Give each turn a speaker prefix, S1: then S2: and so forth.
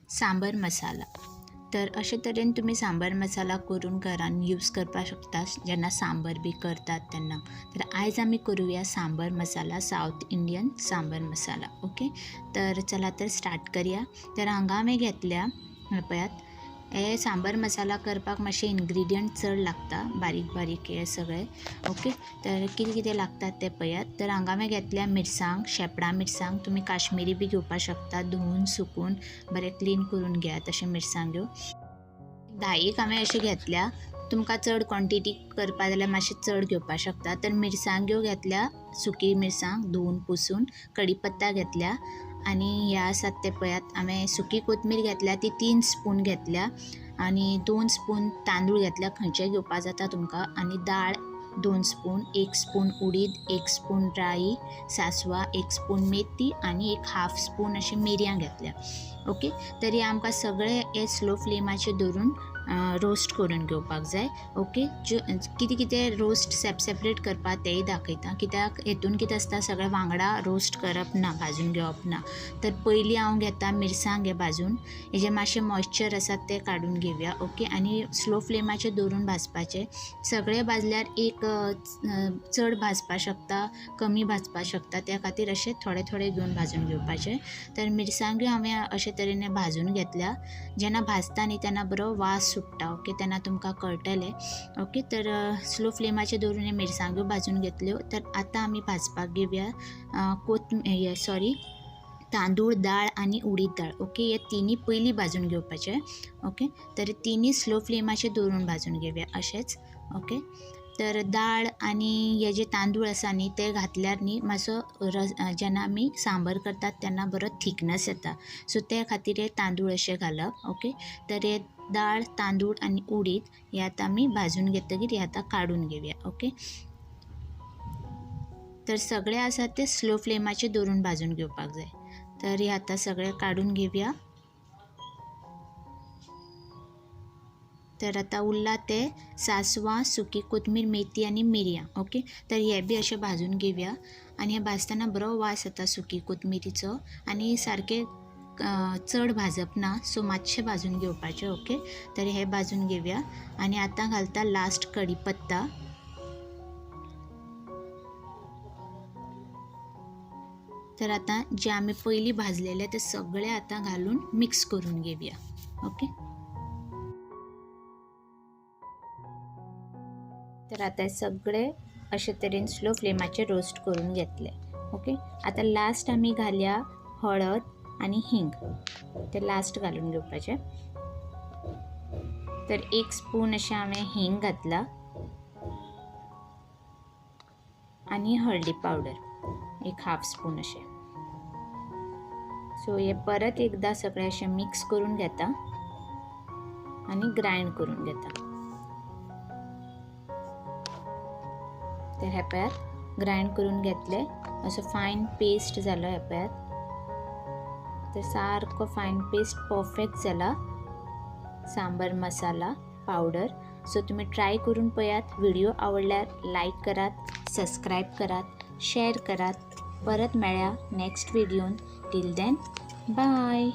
S1: सांबर मसाला। तर अशे तरेन तुम्ही सांबर मसाला करून घरान यूज करपा शकता जेन्ना सांबर बी करतात तेन्ना। तर आयज आमी करूया सांबर मसाला, साऊथ इंडियन सांबर मसाला। ओके, तर चला तर स्टार्ट करूया। तर हांगा हांवें घेतल्या पळयात हे सांबर मसाला करपाक मातशे इन्ग्रेडियंट चड लागता, बारीक बारीक हे सगळे। ओके, तर कितें कितें लागतात ते पळयात। तर हांगा हांवें घेतल्या मिरसांग, शेपडा मिरसांग, तुमी काश्मीरी बी घेवपाक शकता, धुवन सुकून बरें क्लीन करून घेयात अशे मिरसांग्यो। 10 हांवें अशे घेतल्या, तुमकां चड क्वॉन्टिटी करपा जाल्यार मातशे चड घेवपाक शकता। तर मिरसांग्यो घेतल्या, सुकी मिरसांग धुवन पुसून, कढीपत्ता घेतल्या आनी हे आसात ते पळयात। हांवें सुकी कोथमीर घेतल्या, ती 3 स्पून घेतल्या आनी 2 स्पून तांदूळ घेतल्या, खंयचे घेवपा जाता तुमकां, आनी दाळ 2 स्पून, 1 स्पून उडीद, 1 स्पून राई, सासवा, 1 स्पून मेथी आनी 1/2 स्पून अशी मिरयां घेतल्या। ओके, तरी आमकां सगळे हे स्लो फ्लेमाचेर दवरून रोस्ट करून घेवपाक जाय। ओके, कितें कितें रोस्ट सेपरेट करपा तेंय दाखयता, कित्याक हेतून कितें आसता सगळे वांगडा रोस्ट करप ना, भाजून घेवप ना। तर पयलीं हांव घेता मिरसांग हे भाजून, हेजे मातशे मॉइश्चर आसात ते काडून घेवया। ओके, आनी स्लो फ्लेमाचेर दवरून भाजपाचे। सगळे भाजल्यार एक चड भाजपाक शकता, कमी भाजपाक शकता, त्या खातीर अशे थोडे थोडे घेवन भाजून घेवपाचे। तर मिरसांग्यो हांवें अशे तरेन भाजून घेतल्या, जेन्ना भाजता न्ही तेन्ना बरो वास सुट्टा। ओके, तेन्ना तुमकां कळटलें। ओके, तर स्लो फ्लेमाचेर दवरून हे मिरसांग्यो भाजून घेतल्यो। तर आतां आमी भाजपाक घेवया तांदूळ, दाळ आनी उडीद दाळ। ओके, हे तिनी पयलीं भाजून घेवपाचे। ओके, तर तिनी स्लो फ्लेमाचेर दवरून भाजून घेवया अशेंच। ओके, तर दाळ आनी हे जे तांदूळ आसा न्ही ते घातल्यार न्ही मातसो जेन्ना आमी सांबर करतात तेन्ना बरो थिकनेस येता, सो त्या खातीर हे तांदूळ अशे घालप। ओके, तर हे दाळ, तांदूळ आनी उडीद हे आतां आमी भाजून घेतकीर हे आतां काडून घेवया। ओके, तर सगळे आसा ते स्लो फ्लेमाचेर दवरून भाजून घेवपाक जाय। तर हे आतां सगळे काडून घेवया। तर आतां उरला ते सासवां, सुकी कोथमीर, मेथी आनी मिरयां। ओके, तर हे बी अशे भाजून घेवया। आनी हे भाजतना बरो वास येता सुकी कोथमिरीचो, आनी सारके चड भाजप ना, सो मातशे भाजून घेवपाचे। ओके, तर हे भाजून घेवया। आनी आतां घालता लास्ट कढीपत्ता। तर आतां जे आमी पयलीं भाजलेले ते सगळे आतां घालून मिक्स करून घेवया। ओके, तर आतां सगळे अशे तरेन स्लो फ्लेमाचेर रोस्ट करून घेतले। ओके, आतां लास्ट आमी घालया हळद आनी हिंग, ते लास्ट घालून घेवपाचे। तर 1 स्पून अशें हांवें हिंग घातला आनी हळदी पावडर 1/2 स्पून अशें। सो हे परत एकदा सगळे अशें मिक्स करून घेता आनी ग्राइंड करून घेता। तर हे पळयात ग्राइंड करून घेतले, असो फायन पेस्ट जालो हे पळयात। तर सारको फायन पेस्ट परफेक्ट जाला सांबर मसाला पावडर। सो तुमी ट्राय करून पळयात। व्हिडिओ आवडल्यार लाईक करात, सबस्क्राईब करात, शेअर करात। परत मेळया नेक्स्ट व्हिडिओन। Till then bye.